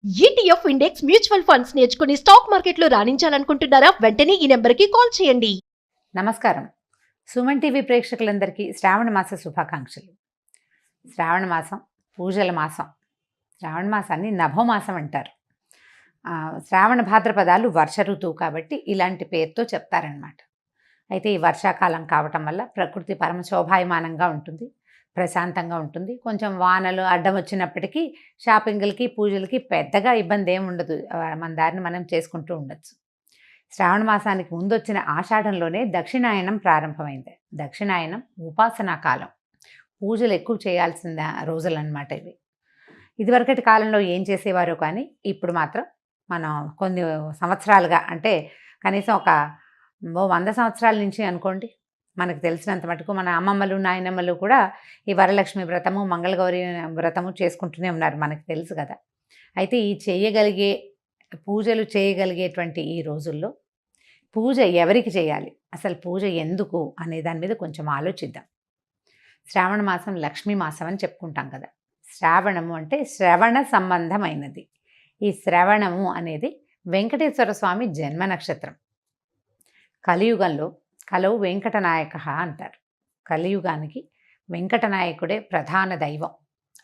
ETF index mutual funds నేర్చుకుని stock మార్కెట్లో రాణించాలనుకుంటున్నారా? వెంటనే ఈ నెంబర్కి కాల్ చేయండి. నమస్కారం. సుమన్ టీవీ ప్రేక్షకులందరికీ శ్రావణ మాస శుభాకాంక్షలు. శ్రావణ మాసం పూజల మాసం. శ్రావణ మాసాన్ని నభోమాసం అంటారు. శ్రావణ భాద్రపదాలు వర్ష ఋతువు కాబట్టి ఇలాంటి పేరుతో చెప్తారనమాట. అయితే ఈ వర్షాకాలం కావటం వల్ల ప్రకృతి పరమ శోభాయమానంగా ఉంటుంది, ప్రశాంతంగా ఉంటుంది. కొంచెం వానలు అడ్డం వచ్చినప్పటికీ షాపింగ్లకి పూజలకి పెద్దగా ఇబ్బంది ఏమి ఉండదు. మన దారిని మనం చేసుకుంటూ ఉండొచ్చు. శ్రావణ మాసానికి ముందు వచ్చిన ఆషాఢంలోనే దక్షిణాయనం ప్రారంభమైంది. దక్షిణాయనం ఉపాసనా కాలం, పూజలు ఎక్కువ చేయాల్సిన రోజులన్నమాట ఇవి. ఇదివరకటి కాలంలో ఏం చేసేవారో కానీ ఇప్పుడు మాత్రం మనం కొన్ని సంవత్సరాలుగా, అంటే కనీసం ఒక 100 సంవత్సరాల నుంచి అనుకోండి, మనకు తెలిసినంత మటుకు మన అమ్మమ్మలు నాయనమ్మలు కూడా ఈ వరలక్ష్మి వ్రతము మంగళగౌరి వ్రతము చేసుకుంటూనే ఉన్నారు, మనకు తెలుసు కదా. అయితే ఈ పూజలు చేయగలిగేటువంటి ఈ రోజుల్లో పూజ ఎవరికి చేయాలి, అసలు పూజ ఎందుకు అనే దాని మీద కొంచెం ఆలోచిద్దాం. శ్రావణ మాసం లక్ష్మీ మాసం అని చెప్పుకుంటాం కదా. శ్రావణము అంటే శ్రవణ సంబంధమైనది. ఈ శ్రవణము అనేది వెంకటేశ్వర స్వామి జన్మ నక్షత్రం. కలియుగంలో కలవు వెంకటనాయక అంటారు. కలియుగానికి వెంకటనాయకుడే ప్రధాన దైవం.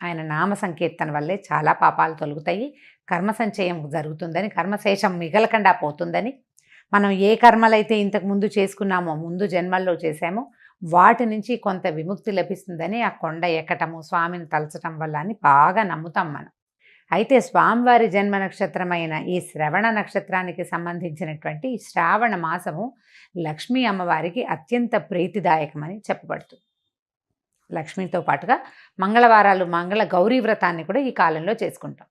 ఆయన నామ సంకీర్తన వల్లే చాలా పాపాలు తొలగుతాయి, కర్మ సంచయం జరుగుతుందని, కర్మశేషం మిగలకుండా పోతుందని, మనం ఏ కర్మలైతే ఇంతకు ముందు చేసుకున్నామో, ముందు జన్మల్లో చేసామో వాటి నుంచి కొంత విముక్తి లభిస్తుందని ఆ కొండ ఎక్కటము, స్వామిని తలచటం వల్ల అని బాగా నమ్ముతాం మనం. అయితే స్వామివారి జన్మ నక్షత్రమైన ఈ శ్రవణ నక్షత్రానికి సంబంధించినటువంటి శ్రావణ మాసము లక్ష్మీ అమ్మవారికి అత్యంత ప్రీతిదాయకమని చెప్పబడుతుంది. లక్ష్మితో పాటుగా మంగళవారాలు మంగళ గౌరీ వ్రతాన్ని కూడా ఈ కాలంలో చేసుకుంటాం.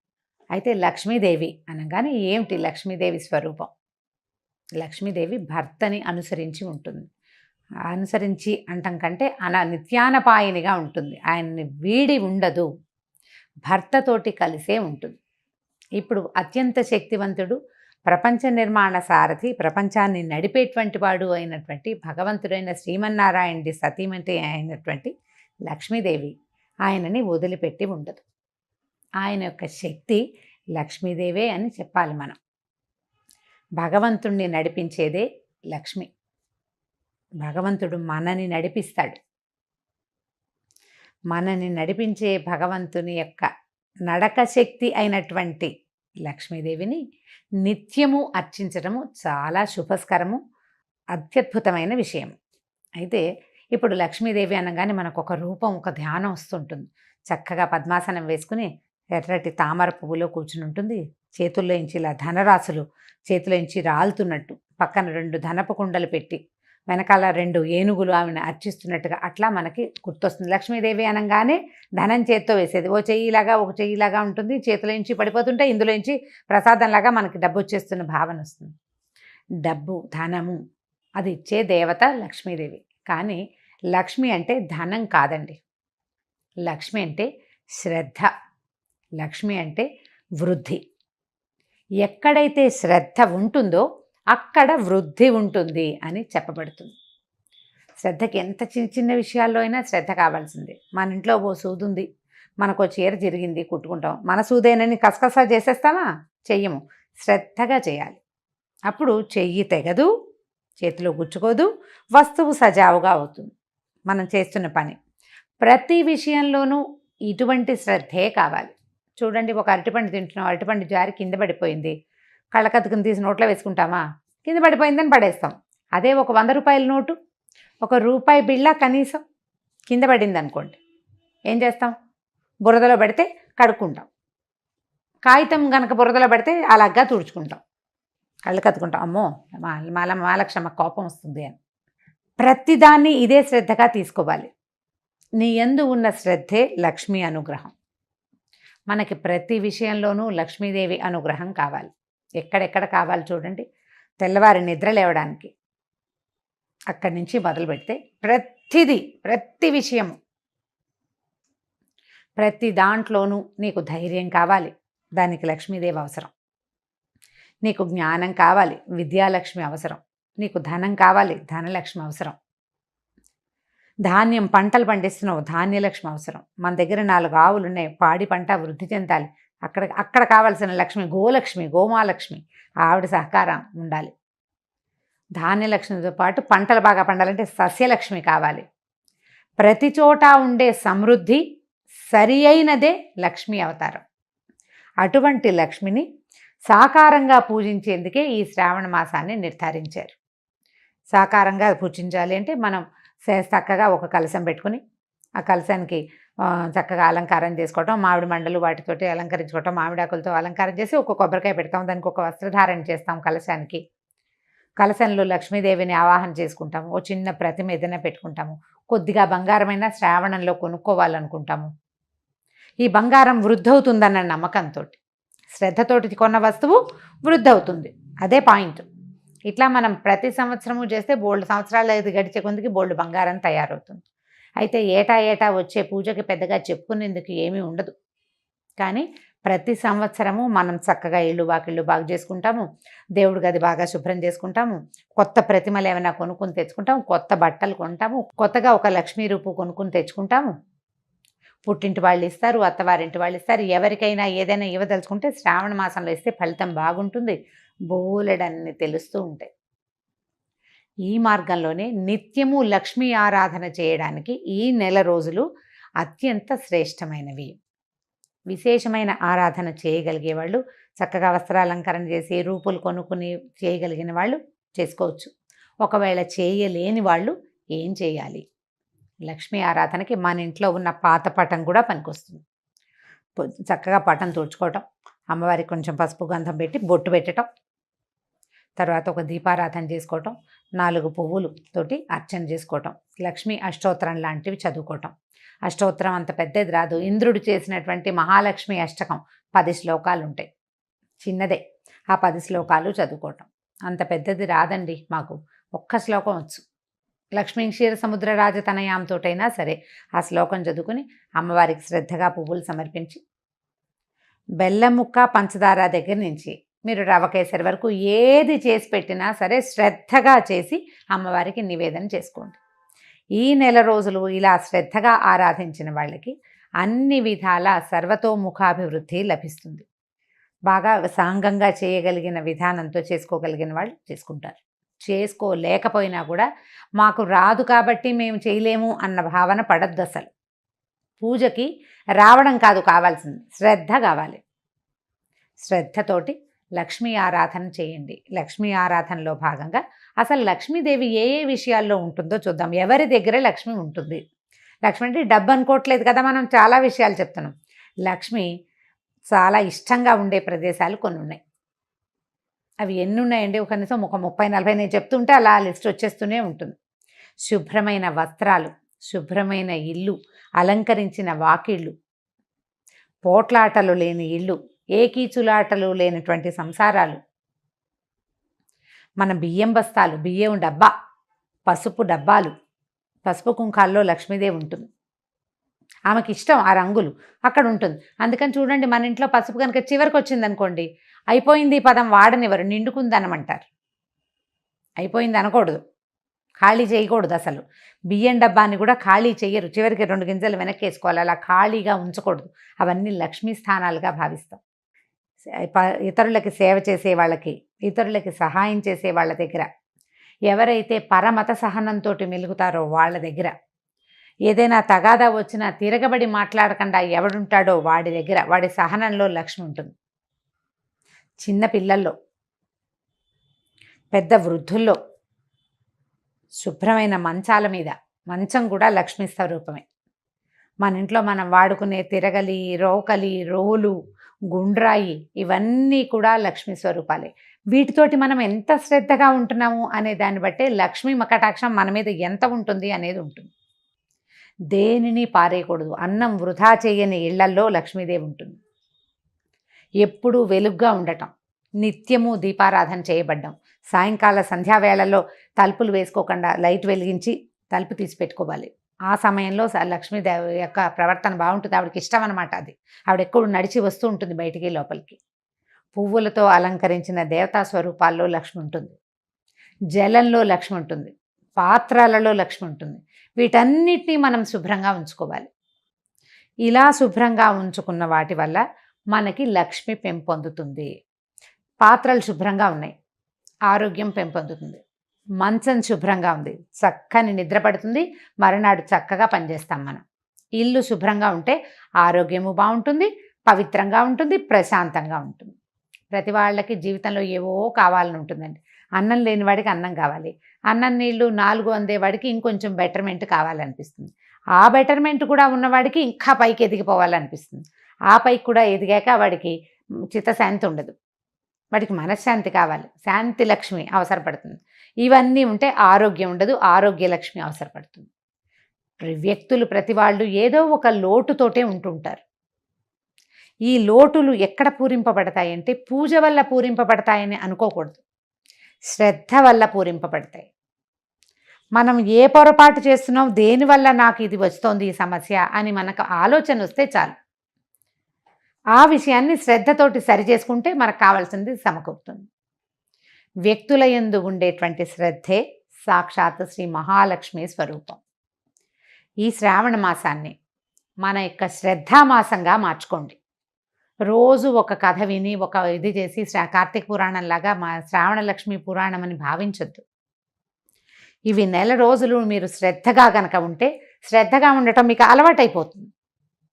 అయితే లక్ష్మీదేవి అనగానే ఏమిటి లక్ష్మీదేవి స్వరూపం? లక్ష్మీదేవి భర్తని అనుసరించి ఉంటుంది. అనుసరించి అంటం కంటే నిత్యానపాయనిగా ఉంటుంది. ఆయన్ని వీడి ఉండదు, భర్తతోటి కలిసే ఉంటుంది. ఇప్పుడు అత్యంత శక్తివంతుడు, ప్రపంచ నిర్మాణ సారథి, ప్రపంచాన్ని నడిపేటువంటి వాడు అయినటువంటి భగవంతుడైన శ్రీమన్నారాయణుడి సతీమణి అయినటువంటి లక్ష్మీదేవి ఆయనని వదిలిపెట్టి ఉండదు. ఆయన యొక్క శక్తి లక్ష్మీదేవే అని చెప్పాలి మనం. భగవంతుణ్ణి నడిపించేదే లక్ష్మి. భగవంతుడు మనని నడిపిస్తాడు. మనని నడిపించే భగవంతుని యొక్క నడక శక్తి అయినటువంటి లక్ష్మీదేవిని నిత్యము అర్చించడము చాలా శుభస్కరము, అత్యద్భుతమైన విషయం. అయితే ఇప్పుడు లక్ష్మీదేవి అనగానే మనకు ఒక రూపం, ఒక ధ్యానం వస్తుంటుంది. చక్కగా పద్మాసనం వేసుకుని ఎర్రటి తామర పువ్వులో కూర్చుని ఉంటుంది. చేతుల్లో ఇంచి ఇలా ధనరాశులు చేతిలో ఇంచి రాలుతున్నట్టు, పక్కన 2 ధనపు కుండలు పెట్టి వెనకాల 2 ఏనుగులు ఆమెను అర్చిస్తున్నట్టుగా అట్లా మనకి గుర్తొస్తుంది. లక్ష్మీదేవి అనగానే ధనం చేత్తో వేసేది, ఓ చెయ్యిలాగా ఒక చెయ్యిలాగా ఉంటుంది. చేతిలో నుంచి పడిపోతుంటే ఇందులో నుంచి ప్రసాదంలాగా మనకి డబ్బు వచ్చేస్తున్న భావన వస్తుంది. డబ్బు, ధనము అది ఇచ్చే దేవత లక్ష్మీదేవి. కానీ లక్ష్మి అంటే ధనం కాదండి. లక్ష్మి అంటే శ్రద్ధ. లక్ష్మి అంటే వృద్ధి. ఎక్కడైతే శ్రద్ధ ఉంటుందో అక్కడ వృద్ధి ఉంటుంది అని చెప్పబడుతుంది. శ్రద్ధకి ఎంత చిన్న చిన్న విషయాల్లో అయినా శ్రద్ధ కావాల్సిందే. మన ఇంట్లో ఓ సూది ఉంది, మనకు చీర జరిగింది, కుట్టుకుంటాం. మన సూదేనని కసకసా చేసేస్తామా? చెయ్యము. శ్రద్ధగా చేయాలి. అప్పుడు చెయ్యి తెగదు, చేతిలో గుచ్చుకోదు, వస్తువు సజావుగా అవుతుంది మనం చేస్తున్న పని. ప్రతి విషయంలోనూ ఇటువంటి శ్రద్ధే కావాలి. చూడండి, ఒక అరటిపండు తింటున్నాం, అరటిపండు జారి కింద పడిపోయింది. కళ్ళకత్తుకుని తీసి నోట్లో వేసుకుంటామా? కింద పడిపోయిందని పడేస్తాం. అదే ఒక 100 రూపాయల నోటు, ఒక రూపాయి బిళ్ళ కనీసం కింద పడింది అనుకోండి, ఏం చేస్తాం? బురదలో పడితే కడుక్కుంటాం. కాగితం కనుక బురదలో పడితే అలాగా తుడుచుకుంటాం, కళ్ళు కత్తుకుంటాం. అమ్మో మాలక్షమ్మ కోపం వస్తుంది అని. ప్రతిదాన్ని ఇదే శ్రద్ధగా తీసుకోవాలి. నీ యందు ఉన్న శ్రద్ధే లక్ష్మీ అనుగ్రహం. మనకి ప్రతి విషయంలోనూ లక్ష్మీదేవి అనుగ్రహం కావాలి. ఎక్కడెక్కడ కావాలి చూడండి. తెల్లవారి నిద్ర లేవడానికి అక్కడి నుంచి మొదలు పెడితే ప్రతి విషయము, ప్రతి దాంట్లోనూ నీకు ధైర్యం కావాలి, దానికి లక్ష్మీదేవి అవసరం. నీకు జ్ఞానం కావాలి, విద్యాలక్ష్మి అవసరం. నీకు ధనం కావాలి, ధనలక్ష్మి అవసరం. ధాన్యం పంటలు పండిస్తున్నావు, ధాన్యలక్ష్మి అవసరం. మన దగ్గర 4 ఆవులు ఉన్నాయి, పాడి పంట వృద్ధి చెందాలి, అక్కడ అక్కడ కావాల్సిన లక్ష్మి, గోలక్ష్మి, గోమాలక్ష్మి, ఆవిడ సహకారం ఉండాలి. ధాన్యలక్ష్మితో పాటు పంటలు బాగా పండాలంటే సస్యలక్ష్మి కావాలి. ప్రతి చోట ఉండే సమృద్ధి సరి అయినదే లక్ష్మీ అవతారం. అటువంటి లక్ష్మిని సాకారంగా పూజించేందుకే ఈ శ్రావణ మాసాన్ని నిర్ధారించారు. సాకారంగా పూజించాలి అంటే మనం చక్కగా ఒక కలశం పెట్టుకుని ఆ కలశానికి చక్కగా అలంకారం చేసుకోవటం, మామిడి మండలు వాటితోటి అలంకరించుకోవటం, మామిడాకులతో అలంకారం చేసి ఒక కొబ్బరికాయ పెడతాం, దానికి ఒక వస్త్రధారణ చేస్తాం కలశానికి. కలశంలో లక్ష్మీదేవిని ఆవాహన చేసుకుంటాము. ఓ చిన్న ప్రతిమ ఏదైనా పెట్టుకుంటాము. కొద్దిగా బంగారమైన శ్రావణంలో కొనుక్కోవాలనుకుంటాము. ఈ బంగారం వృద్ధవుతుందన్న నమ్మకంతో, శ్రద్ధతోటి కొన్న వస్తువు వృద్ధవుతుంది. అదే పాయింట్. ఇట్లా మనం ప్రతి సంవత్సరము చేస్తే బోల్డ్ సంవత్సరాలు గడిచే కొందికి బోల్డ్ బంగారం తయారవుతుంది. అయితే ఏటా వచ్చే పూజకి పెద్దగా చెప్పుకునేందుకు ఏమీ ఉండదు. కానీ ప్రతి సంవత్సరము మనం చక్కగా ఇళ్ళు వాకిళ్ళు బాగు చేసుకుంటాము, దేవుడి గది బాగా శుభ్రం చేసుకుంటాము, కొత్త ప్రతిమలు ఏమైనా కొనుక్కొని తెచ్చుకుంటాము, కొత్త బట్టలు కొంటాము, కొత్తగా ఒక లక్ష్మీ రూపు కొనుక్కొని తెచ్చుకుంటాము. పుట్టింటి వాళ్ళు ఇస్తారు, అత్తవారింటి వాళ్ళు ఇస్తారు. ఎవరికైనా ఏదైనా ఇవ్వదలుచుకుంటే శ్రావణ మాసంలో ఇస్తే ఫలితం బాగుంటుంది. బోలెడన్ని తెలుస్తూ ఉంటాయి. ఈ మార్గంలోనే నిత్యము లక్ష్మీ ఆరాధన చేయడానికి ఈ నెల రోజులు అత్యంత శ్రేష్టమైనవి. విశేషమైన ఆరాధన చేయగలిగే వాళ్ళు, చక్కగా వస్త్రాలంకరణ చేసి రూపులు కొనుక్కుని చేయగలిగిన వాళ్ళు చేసుకోవచ్చు. ఒకవేళ చేయలేని వాళ్ళు ఏం చేయాలి? లక్ష్మీ ఆరాధనకి మన ఇంట్లో ఉన్న పాత పటం కూడా పనికొస్తుంది. చక్కగా పటం తుడుచుకోవటం, అమ్మవారికి కొంచెం పసుపు గంధం పెట్టి బొట్టు పెట్టడం, తర్వాత ఒక దీపారాధన చేసుకోవటం, 4 పువ్వులతోటి అర్చన చేసుకోవటం, లక్ష్మీ అష్టోత్తరం లాంటివి చదువుకోవటం. అష్టోత్తరం అంత పెద్దది రాదు. ఇంద్రుడు చేసినటువంటి మహాలక్ష్మి అష్టకం 10 శ్లోకాలు ఉంటాయి, చిన్నదే. ఆ 10 శ్లోకాలు చదువుకోవటం. అంత పెద్దది రాదండి మాకు, ఒక్క శ్లోకం వచ్చు. లక్ష్మీ క్షీర సముద్ర రాజతనయాంతోటైనా సరే ఆ శ్లోకం చదువుకుని అమ్మవారికి శ్రద్ధగా పువ్వులు సమర్పించి, బెల్లం ముక్క పంచదార దగ్గర నుంచి మీరు రవ కేసరి వరకు ఏది చేసి పెట్టినా సరే శ్రద్ధగా చేసి అమ్మవారికి నివేదన చేసుకోండి. ఈ నెల రోజులు ఇలా శ్రద్ధగా ఆరాధించిన వాళ్ళకి అన్ని విధాల సర్వతోముఖాభివృద్ధి లభిస్తుంది. బాగా సాంగంగా చేయగలిగిన విధానంతో చేసుకోగలిగిన వాళ్ళు చేసుకుంటారు. చేసుకోలేకపోయినా కూడా మాకు రాదు కాబట్టి మేము చేయలేము అన్న భావన పడద్దు. అసలు పూజకి రావడం కాదు కావాల్సింది, శ్రద్ధ కావాలి. శ్రద్ధతోటి లక్ష్మీ ఆరాధన చేయండి. లక్ష్మీ ఆరాధనలో భాగంగా అసలు లక్ష్మీదేవి ఏ ఏ విషయాల్లో ఉంటుందో చూద్దాం. ఎవరి దగ్గర లక్ష్మి ఉంటుంది? లక్ష్మి అంటే డబ్బు అనుకోవట్లేదు కదా, మనం చాలా విషయాలు చెప్తున్నాం. లక్ష్మి చాలా ఇష్టంగా ఉండే ప్రదేశాలు కొన్ని ఉన్నాయి. అవి ఎన్ని ఉన్నాయండి? కనీసం ఒక 30-40 నేను చెప్తుంటే అలా లిస్ట్ వచ్చేస్తూనే ఉంటుంది. శుభ్రమైన వస్త్రాలు, శుభ్రమైన ఇల్లు, అలంకరించిన వాకిళ్ళు, పోట్లాటలు లేని ఇల్లు, ఏకీచులాటలు లేనటువంటి సంసారాలు, మన బియ్యం బస్తాలు, బియ్యం డబ్బా, పసుపు డబ్బాలు, పసుపు కుంకాల్లో లక్ష్మీదేవి ఉంటుంది. ఆమెకి ఇష్టం ఆ రంగులు, అక్కడ ఉంటుంది. అందుకని చూడండి, మన ఇంట్లో పసుపు కనుక చివరికి వచ్చిందనుకోండి, అయిపోయింది పదం వాడనివ్వరు, నిండుకుందనమంటారు. అయిపోయింది అనకూడదు, ఖాళీ చేయకూడదు. అసలు బియ్యం డబ్బాని కూడా ఖాళీ చేయరు, చివరికి 2 గింజలు వెనక్కి వేసుకోవాలి. అలా ఖాళీగా ఉంచకూడదు. అవన్నీ లక్ష్మీ స్థానాలుగా భావిస్తాం. ఇతరులకి సేవ చేసే వాళ్ళకి, ఇతరులకి సహాయం చేసే వాళ్ళ దగ్గర, ఎవరైతే పరమత సహనంతో మెలుగుతారో వాళ్ళ దగ్గర, ఏదైనా తగాదా వచ్చినా తిరగబడి మాట్లాడకుండా ఎవడుంటాడో వాడి దగ్గర, వాడి సహనంలో లక్ష్మి ఉంటుంది. చిన్న పిల్లల్లో, పెద్ద వృద్ధుల్లో, శుభ్రమైన మంచాల మీద, మంచం కూడా లక్ష్మీ స్వరూపమే. మన ఇంట్లో మనం వాడుకునే తిరగలి, రోకలి, రోలు, గుండ్రాయి, ఇవన్నీ కూడా లక్ష్మీ స్వరూపాలే. వీటితోటి మనం ఎంత శ్రద్ధగా ఉంటున్నాము అనే దాన్ని బట్టే లక్ష్మీ కటాక్షం మన మీద ఎంత ఉంటుంది అనేది ఉంటుంది. దేనిని పారేయకూడదు. అన్నం వృధా చేయని ఇళ్లల్లో లక్ష్మీదేవి ఉంటుంది. ఎప్పుడూ వెలుగ్గా ఉండటం, నిత్యము దీపారాధన చేయబడ్డం, సాయంకాల సంధ్యావేళల్లో తలుపులు వేసుకోకుండా లైట్ వెలిగించి తలుపు తీసి పెట్టుకోవాలి. ఆ సమయంలో లక్ష్మీదేవి యొక్క ప్రవర్తన బాగుంటుంది. ఆవిడకి ఇష్టం అనమాట అది. ఆవిడ ఎప్పుడు నడిచి వస్తూ ఉంటుంది బయటికి లోపలికి. పువ్వులతో అలంకరించిన దేవతా స్వరూపాల్లో లక్ష్మి ఉంటుంది. జలంలో లక్ష్మి ఉంటుంది. పాత్రలలో లక్ష్మి ఉంటుంది. వీటన్నిటినీ మనం శుభ్రంగా ఉంచుకోవాలి. ఇలా శుభ్రంగా ఉంచుకున్న వాటి వల్ల మనకి లక్ష్మి పెంపొందుతుంది. పాత్రలు శుభ్రంగా ఉన్నాయి, ఆరోగ్యం పెంపొందుతుంది. మంచం శుభ్రంగా ఉంది, చక్కని నిద్ర పడుతుంది, మరునాడు చక్కగా పనిచేస్తాం మనం. ఇల్లు శుభ్రంగా ఉంటే ఆరోగ్యము బాగుంటుంది, పవిత్రంగా ఉంటుంది, ప్రశాంతంగా ఉంటుంది. ప్రతి వాళ్ళకి జీవితంలో ఏవో కావాలని ఉంటుందండి. అన్నం లేని వాడికి అన్నం కావాలి, అన్నం నీళ్ళు 4 అందేవాడికి ఇంకొంచెం బెటర్మెంట్ కావాలనిపిస్తుంది. ఆ బెటర్మెంట్ కూడా ఉన్నవాడికి ఇంకా పైకి ఎదిగిపోవాలనిపిస్తుంది. ఆ పైకి కూడా ఎదిగాక వాడికి చిత్తశాంతి ఉండదు, వాడికి మనశ్శాంతి కావాలి, శాంతి లక్ష్మి అవసరపడుతుంది. ఇవన్నీ ఉంటే ఆరోగ్యం ఉండదు, ఆరోగ్య లక్ష్మి అవసరపడుతుంది. వ్యక్తులు ప్రతి వాళ్ళు ఏదో ఒక లోటుతోటే ఉంటుంటారు. ఈ లోటులు ఎక్కడ పూరింపబడతాయంటే పూజ వల్ల పూరింపబడతాయని అనుకోకూడదు, శ్రద్ధ వల్ల పూరింపబడతాయి. మనం ఏ పొరపాటు చేస్తున్నాం, దేనివల్ల నాకు ఇది వస్తోంది ఈ సమస్య అని మనకు ఆలోచన వస్తే చాలు. ఆ విషయాన్ని శ్రద్ధతోటి సరి చేసుకుంటే మనకు కావాల్సింది సమకూరుతుంది. వ్యక్తుల యందు ఉండేటువంటి శ్రద్ధే సాక్షాత్ శ్రీ మహాలక్ష్మి స్వరూపం. ఈ శ్రావణ మాసాన్ని మన యొక్క శ్రద్ధామాసంగా మార్చుకోండి. రోజు ఒక కథ విని ఒక ఇది చేసి కార్తీక పురాణంలాగా మా శ్రావణ లక్ష్మి పురాణం అని భావించొద్దు. ఇవి నెల రోజులు మీరు శ్రద్ధగా కనుక ఉంటే, శ్రద్ధగా ఉండటం మీకు అలవాటైపోతుంది.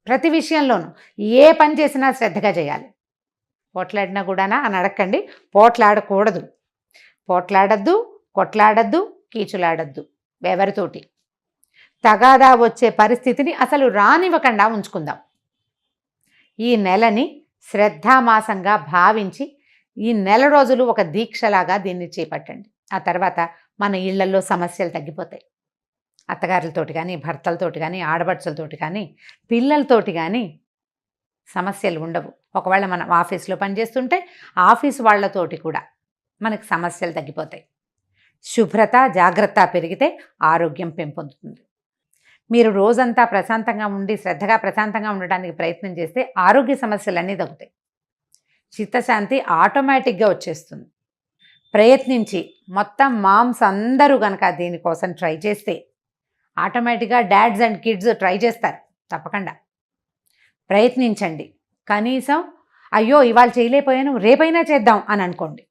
ప్రతి విషయంలోనూ ఏ పని చేసినా శ్రద్ధగా చేయాలి. పోట్లాడినా కూడానా అని అడగండి, పోట్లాడకూడదు. పోట్లాడద్దు, కొట్లాడద్దు, కీచులాడద్దు ఎవరితోటి. తగాదా వచ్చే పరిస్థితిని అసలు రానివ్వకుండా ఉంచుకుందాం. ఈ నెలని శ్రద్ధామాసంగా భావించి ఈ నెల రోజులు ఒక దీక్షలాగా దీన్ని చేపట్టండి. ఆ తర్వాత మన ఇళ్లలో సమస్యలు తగ్గిపోతాయి. అత్తగారులతోటి కానీ, భర్తలతోటి కానీ, ఆడపడుచులతోటి కానీ, పిల్లలతోటి కానీ సమస్యలు ఉండవు. ఒకవేళ మనం ఆఫీస్లో పనిచేస్తుంటే ఆఫీసు వాళ్ళతోటి కూడా మనకు సమస్యలు తగ్గిపోతాయి. శుభ్రత, జాగ్రత్త పెరిగితే ఆరోగ్యం పెంపొందుతుంది. మీరు రోజంతా ప్రశాంతంగా ఉండి శ్రద్ధగా ప్రశాంతంగా ఉండడానికి ప్రయత్నం చేస్తే ఆరోగ్య సమస్యలన్నీ తగ్గుతాయి. చిత్తశాంతి ఆటోమేటిక్గా వచ్చేస్తుంది. ప్రయత్నించి మొత్తం మామ్స్ అందరూ కనుక దీనికోసం ట్రై చేస్తే ఆటోమేటిక్గా డాడ్స్ అండ్ కిడ్స్ ట్రై చేస్తారు. తప్పకుండా ప్రయత్నించండి. కనీసం అయ్యో ఇవాళ చేయలేకపోయాను రేపైనా చేద్దాం అని అనుకోండి.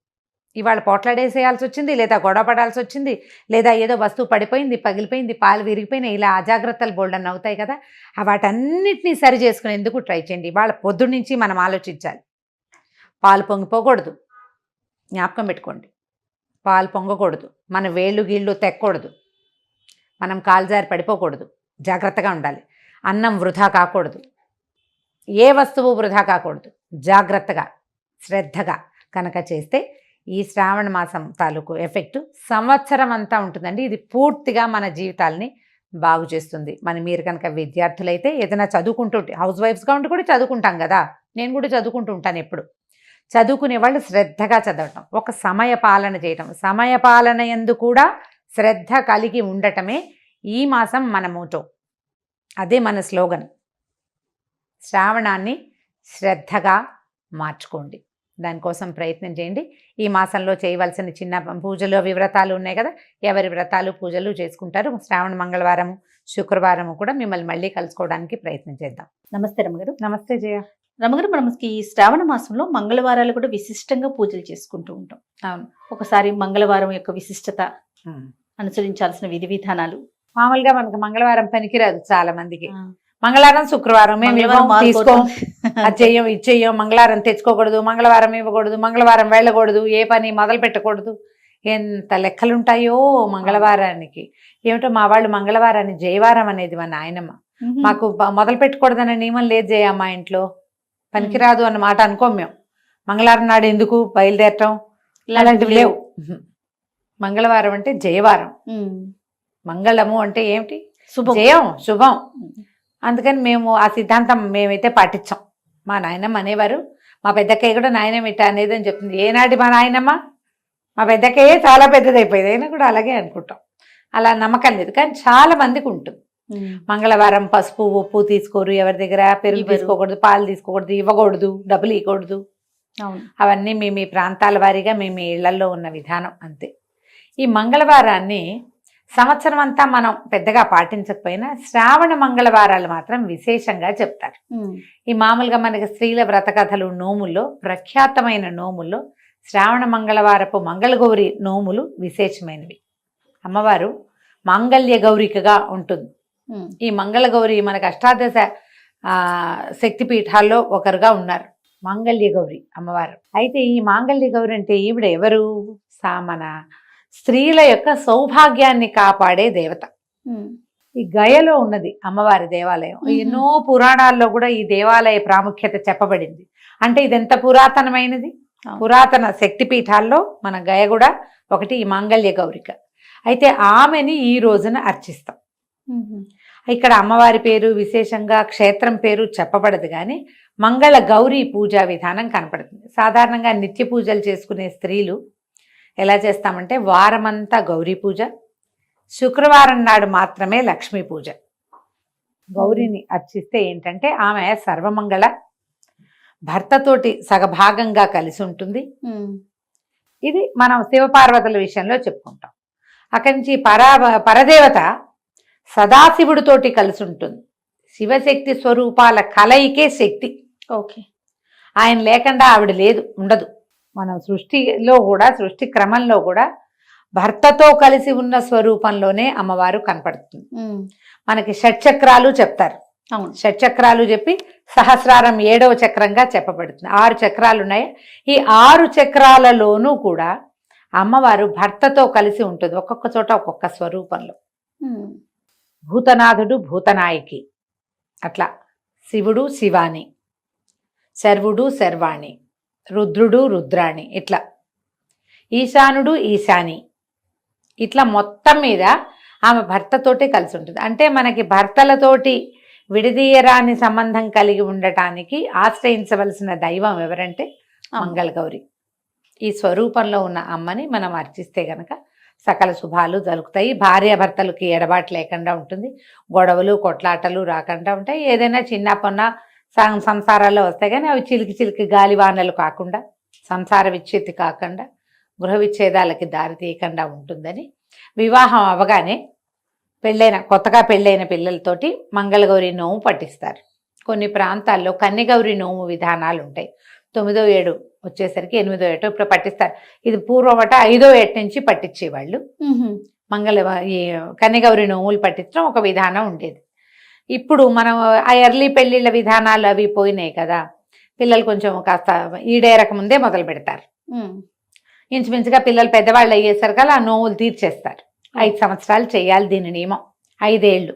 ఇవాళ పోట్లాడేసేయాల్సి వచ్చింది, లేదా గొడవ పడాల్సి వచ్చింది, లేదా ఏదో వస్తువు పడిపోయింది, పగిలిపోయింది, పాలు విరిగిపోయినాయి, ఇలా అజాగ్రత్తలు బోల్డన్ అవుతాయి కదా. వాటన్నిటినీ సరి చేసుకునేందుకు ట్రై చేయండి. ఇవాళ పొద్దున్నుంచి మనం ఆలోచించాలి. పాలు పొంగిపోకూడదు, జ్ఞాపకం పెట్టుకోండి. పాలు పొంగకూడదు, మన వేళ్ళు గీళ్ళు తెక్కకూడదు, మనం కాలుజారి పడిపోకూడదు, జాగ్రత్తగా ఉండాలి. అన్నం వృధా కాకూడదు, ఏ వస్తువు వృధా కాకూడదు. జాగ్రత్తగా శ్రద్ధగా కనుక చేస్తే ఈ శ్రావణ మాసం తాలూకు ఎఫెక్టు సంవత్సరం అంతా ఉంటుందండి. ఇది పూర్తిగా మన జీవితాలని బాగు చేస్తుంది. మీరు కనుక విద్యార్థులైతే ఏదైనా చదువుకుంటుంటే, హౌస్ వైఫ్స్గా ఉండి కూడా చదువుకుంటాం కదా, నేను కూడా చదువుకుంటూ ఉంటాను ఎప్పుడు. చదువుకునే వాళ్ళు శ్రద్ధగా చదవటం, ఒక సమయపాలన చేయటం, సమయపాలన యందు కూడా శ్రద్ధ కలిగి ఉండటమే ఈ మాసం మన మోటో. అదే మన స్లోగన్. శ్రావణాన్ని శ్రద్ధగా మార్చుకోండి, దానికోసం ప్రయత్నం చేయండి. ఈ మాసంలో చేయవలసిన చిన్న పూజలు అవి వ్రతాలు ఉన్నాయి కదా, ఎవరి వ్రతాలు పూజలు చేసుకుంటారు. శ్రావణ మంగళవారము శుక్రవారము కూడా మిమ్మల్ని మళ్ళీ కలుసుకోవడానికి ప్రయత్నం చేద్దాం. నమస్తే రమ్మగారు. నమస్తే జయ. రమ్మగారు, మనకి ఈ శ్రావణ మాసంలో మంగళవారాలు కూడా విశిష్టంగా పూజలు చేసుకుంటూ ఉంటాం. అవును. ఒకసారి మంగళవారం యొక్క విశిష్టత, అనుసరించాల్సిన విధి విధానాలు. మామూలుగా మనకు మంగళవారం పనికిరాదు చాలా మందికి. మంగళవారం శుక్రవారం మేము తీసుకోం, అది చెయ్యం ఇది చెయ్యం, మంగళవారం తెచ్చుకోకూడదు, మంగళవారం ఇవ్వకూడదు, మంగళవారం వెళ్ళకూడదు, ఏ పని మొదలు పెట్టకూడదు. ఎంత లెక్కలుంటాయో మంగళవారానికి. ఏమిటో మా వాళ్ళు మంగళవారాన్ని జయవారం అనేది మా నాయనమ్మ. మాకు మొదలు పెట్టకూడదనే నియమం లేదు జయ. మా ఇంట్లో పనికిరాదు అన్నమాట అనుకోం మేము. మంగళవారం నాడు ఎందుకు బయలుదేరటం అలాంటివి లేవు. మంగళవారం అంటే జయవారం. మంగళము అంటే ఏమిటి? శుభం, జయం, శుభం. అందుకని మేము ఆ సిద్ధాంతం మేమైతే పాటించాం. మా నాయనమ్మ అనేవారు, మా పెద్దక్కయ్య కూడా నాయనమ్మ ఇట్ట అనేది అని చెప్తుంది. ఏనాటి మా నాయనమ్మ? మా పెద్దక్కయ్యే చాలా పెద్దదైపోయింది, అయినా కూడా అలాగే అనుకుంటాం. అలా నమ్మకం లేదు, కానీ చాలా మందికి ఉంటుంది. మంగళవారం పసుపు ఉప్పు తీసుకోరు, ఎవరి దగ్గర పెరుగు తీసుకోకూడదు, పాలు తీసుకోకూడదు, ఇవ్వకూడదు, డబ్బులు ఇవ్వకూడదు. అవన్నీ మీ ప్రాంతాల వారీగా మీ ఇళ్లలో ఉన్న విధానం అంతే. ఈ మంగళవారాన్ని సంవత్సరం అంతా మనం పెద్దగా పాటించకపోయినా శ్రావణ మంగళవారాలు మాత్రం విశేషంగా చెప్తారు. ఈ మామూలుగా మనకి స్త్రీల వ్రత కథలు నోముల్లో ప్రఖ్యాతమైన నోముల్లో శ్రావణ మంగళవారపు మంగళగౌరి నోములు విశేషమైనవి. అమ్మవారు మాంగళ్య గౌరికగా ఉంటుంది. ఈ మంగళగౌరి మనకు అష్టాదశ శక్తిపీఠాల్లో ఒకరుగా ఉన్నారు మాంగళ్య గౌరి అమ్మవారు. అయితే ఈ మాంగళ్య గౌరి అంటే ఈవిడ ఎవరు? మన స్త్రీల యొక్క సౌభాగ్యాన్ని కాపాడే దేవత. ఈ గయలో ఉన్నది అమ్మవారి దేవాలయం. ఎన్నో పురాణాల్లో కూడా ఈ దేవాలయ ప్రాముఖ్యత చెప్పబడింది. అంటే ఇది ఎంత పురాతనమైనది. పురాతన శక్తిపీఠాల్లో మన గయ కూడా ఒకటి ఈ మాంగళ్య గౌరిక. అయితే ఆమెని ఈ రోజున అర్చిస్తాం. ఇక్కడ అమ్మవారి పేరు విశేషంగా క్షేత్రం పేరు చెప్పబడదు, కానీ మంగళ గౌరీ పూజా విధానం కనపడుతుంది. సాధారణంగా నిత్య పూజలు చేసుకునే స్త్రీలు ఎలా చేస్తామంటే వారమంతా గౌరీ పూజ, శుక్రవారం నాడు మాత్రమే లక్ష్మీ పూజ. గౌరీని అర్చిస్తే ఏంటంటే ఆమె సర్వమంగళ, భర్తతోటి సగభాగంగా కలిసి ఉంటుంది. ఇది మనం శివపార్వతుల విషయంలో చెప్పుకుంటాం. అక్కడి నుంచి పరదేవత సదాశివుడితోటి కలిసి ఉంటుంది. శివశక్తి స్వరూపాల కలయికే శక్తి. ఓకే, ఆయన లేకుండా ఆవిడ లేదు, ఉండదు. మనం సృష్టిలో కూడా, సృష్టి క్రమంలో కూడా భర్తతో కలిసి ఉన్న స్వరూపంలోనే అమ్మవారు కనపడుతుంది. మనకి షట్చక్రాలు చెప్తారు. షట్చక్రాలు చెప్పి సహస్రారం 7వ చక్రంగా చెప్పబడుతుంది. 6 చక్రాలు ఉన్నాయి. ఈ 6 చక్రాలలోనూ కూడా అమ్మవారు భర్తతో కలిసి ఉంటుంది, ఒక్కొక్క చోట ఒక్కొక్క స్వరూపంలో. భూతనాథుడు భూతనాయకి, అట్లా శివుడు శివాని, శర్వుడు శర్వాణి, రుద్రుడు రుద్రాణి, ఇట్లా ఈశానుడు ఈశాని, ఇట్లా మొత్తం మీద ఆమె భర్తతోటే కలిసి ఉంటుంది. అంటే మనకి భర్తలతోటి విడదీయరాని సంబంధం కలిగి ఉండటానికి ఆశ్రయించవలసిన దైవం ఎవరంటే మంగళగౌరి. ఈ స్వరూపంలో ఉన్న అమ్మని మనం అర్చిస్తే గనక సకల శుభాలు జరుగుతాయి. భార్యాభర్తలకి ఎడబాటు లేకుండా ఉంటుంది. గొడవలు కొట్లాటలు రాకుండా ఉంటాయి. ఏదైనా చిన్న పొన్న సంసారాల్లో వస్తాయి, కానీ అవి చిలికి చిలికి గాలివానలు కాకుండా, సంసార విచ్ఛేది కాకుండా, గృహ విచ్ఛేదాలకి దారి తీయకుండా ఉంటుందని వివాహం అవగానే కొత్తగా పెళ్ళైన పిల్లలతోటి మంగళగౌరి నోము పట్టిస్తారు. కొన్ని ప్రాంతాల్లో కన్యగౌరి నోము విధానాలు ఉంటాయి. 9వ ఏడు వచ్చేసరికి 8వ ఏట ఇప్పుడు పట్టిస్తారు. ఇది పూర్వమట 5వ ఏట నుంచి పట్టించేవాళ్ళు. ఈ కన్యగౌరి నోములు పట్టించడం ఒక విధానం ఉండేది. ఇప్పుడు మనం ఆ ఎర్లీ పెళ్లిళ్ళ విధానాలు అవి పోయినాయి కదా, పిల్లలు కొంచెం కాస్త ఈడేరక ముందే మొదలు పెడతారు. ఇంచుమించుగా పిల్లలు పెద్దవాళ్ళు అయ్యేసరికి ఆ నోములు తీర్చేస్తారు. 5 సంవత్సరాలు చేయాలి దీని నియమం. 5 ఏళ్ళు.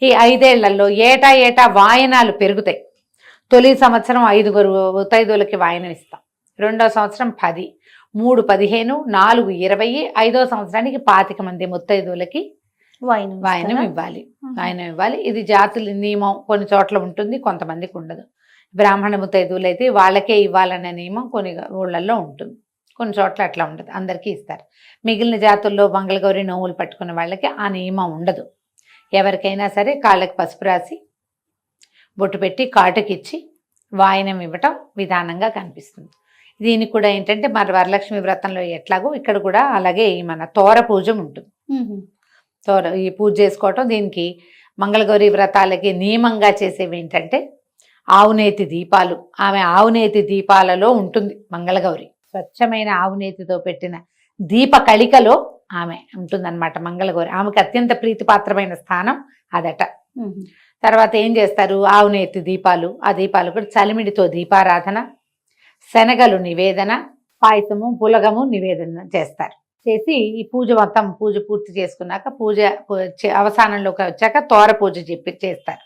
ఈ 5 ఏళ్లలో ఏటా వాయనాలు పెరుగుతాయి. తొలి సంవత్సరం 5 ముత్తైదువులకి వాయనం ఇస్తాం, 2వ సంవత్సరం 10, 3 15, 4 20, 5వ సంవత్సరానికి 25 మంది ముత్తైదువులకి వాయనం ఇవ్వాలి. ఇది జాతుల నియమం. కొన్ని చోట్ల ఉంటుంది, కొంతమందికి ఉండదు. బ్రాహ్మణ ముత్తైదువులు అయితే వాళ్ళకే ఇవ్వాలనే నియమం కొన్ని ఊళ్ళల్లో ఉంటుంది, కొన్ని చోట్ల అట్లా ఉండదు, అందరికీ ఇస్తారు. మిగిలిన జాతుల్లో మంగళగౌరి నోములు పట్టుకున్న వాళ్ళకి ఆ నియమం ఉండదు. ఎవరికైనా సరే కాళ్ళకి పసుపు రాసి బొట్టు పెట్టి కాటుకిచ్చి వాయనం ఇవ్వటం విధానంగా కనిపిస్తుంది. దీనికి కూడా ఏంటంటే మరి వరలక్ష్మి వ్రతంలో ఎట్లాగో ఇక్కడ కూడా అలాగే మన తోర పూజ ఉంటుంది. ఈ పూజ చేసుకోవటం, దీనికి మంగళగౌరి వ్రతాలకి నియమంగా చేసేవి ఏంటంటే ఆవునేతి దీపాలు. ఆమె ఆవునేతి దీపాలలో ఉంటుంది మంగళగౌరి. స్వచ్ఛమైన ఆవునేతితో పెట్టిన దీప కళికలో ఆమె ఉంటుందన్నమాట మంగళగౌరి. ఆమెకు అత్యంత ప్రీతిపాత్రమైన స్థానం అదట. తర్వాత ఏం చేస్తారు? ఆవునేతి దీపాలు. ఆ దీపాలు కూడా చలిమిడితో దీపారాధన, శనగలు నివేదన, పాయసము పులగము నివేదన చేస్తారు. చేసి ఈ పూజ మొత్తం పూజ పూర్తి చేసుకున్నాక పూజ అవసానంలోకి వచ్చాక తోర పూజ చేస్తారు.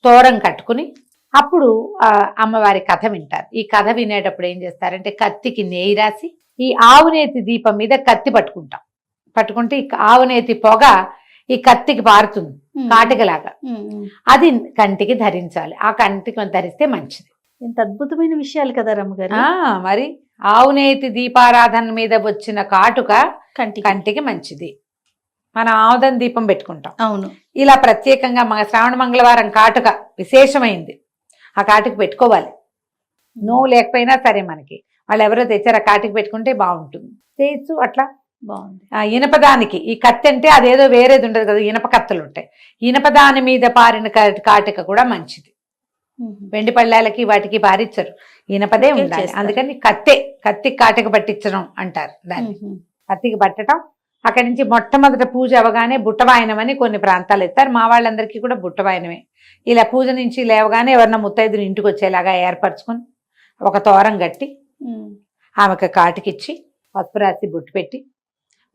తోరం కట్టుకుని అప్పుడు అమ్మవారి కథ వింటారు. ఈ కథ వినేటప్పుడు ఏం చేస్తారంటే కత్తికి నెయ్యి రాసి ఈ ఆవునేతి దీపం మీద కత్తి పట్టుకుంటే ఈ ఆవునేతి పొగ ఈ కత్తికి పారుతుంది కాటికలాగా. అది కంటికి ధరించాలి. ఆ కంటికి ధరిస్తే మంచిది. ఎంత అద్భుతమైన విషయాలు కదా రమ్మగారు. మరి ఆవునేతి దీపారాధన మీద వచ్చిన కాటుక కంటికి మంచిది. మనం ఆముదం దీపం పెట్టుకుంటాం. అవును. ఇలా ప్రత్యేకంగా శ్రావణ మంగళవారం కాటుక విశేషమైంది. ఆ కాటుక పెట్టుకోవాలి. నోవు లేకపోయినా సరే మనకి వాళ్ళు ఎవరో తెచ్చారు, ఆ కాటుక పెట్టుకుంటే బాగుంటుంది. చేయొచ్చు అట్లా. బాగుంది. ఇనపదానికి ఈ కత్తి అంటే అదేదో వేరేది ఉండదు కదా, ఇనప కత్తులు ఉంటాయి. ఇనపదాని మీద పారిన కాటిక కూడా మంచిది. వెండి పళ్ళాలకి వాటికి పారిచ్చరు, ఇనపదే ఓకే, ఉండాలి. చేస్తారు. అందుకని కత్తి కాటిక పట్టించడం అంటారు దాన్ని. కత్తికి పట్టడం. అక్కడి నుంచి మొట్టమొదట పూజ అవగానే బుట్టవాయనం అని కొన్ని ప్రాంతాలు ఎత్తారు. మా వాళ్ళందరికీ కూడా బుట్టవాయనమే. ఇలా పూజ నుంచి లేవగానే ఎవరన్నా ముత్తైదులు ఇంటికి వచ్చేలాగా ఏర్పరచుకొని ఒక తోరం కట్టి ఆమెకు కాటికిచ్చి పసుపు రాసి బొట్టు పెట్టి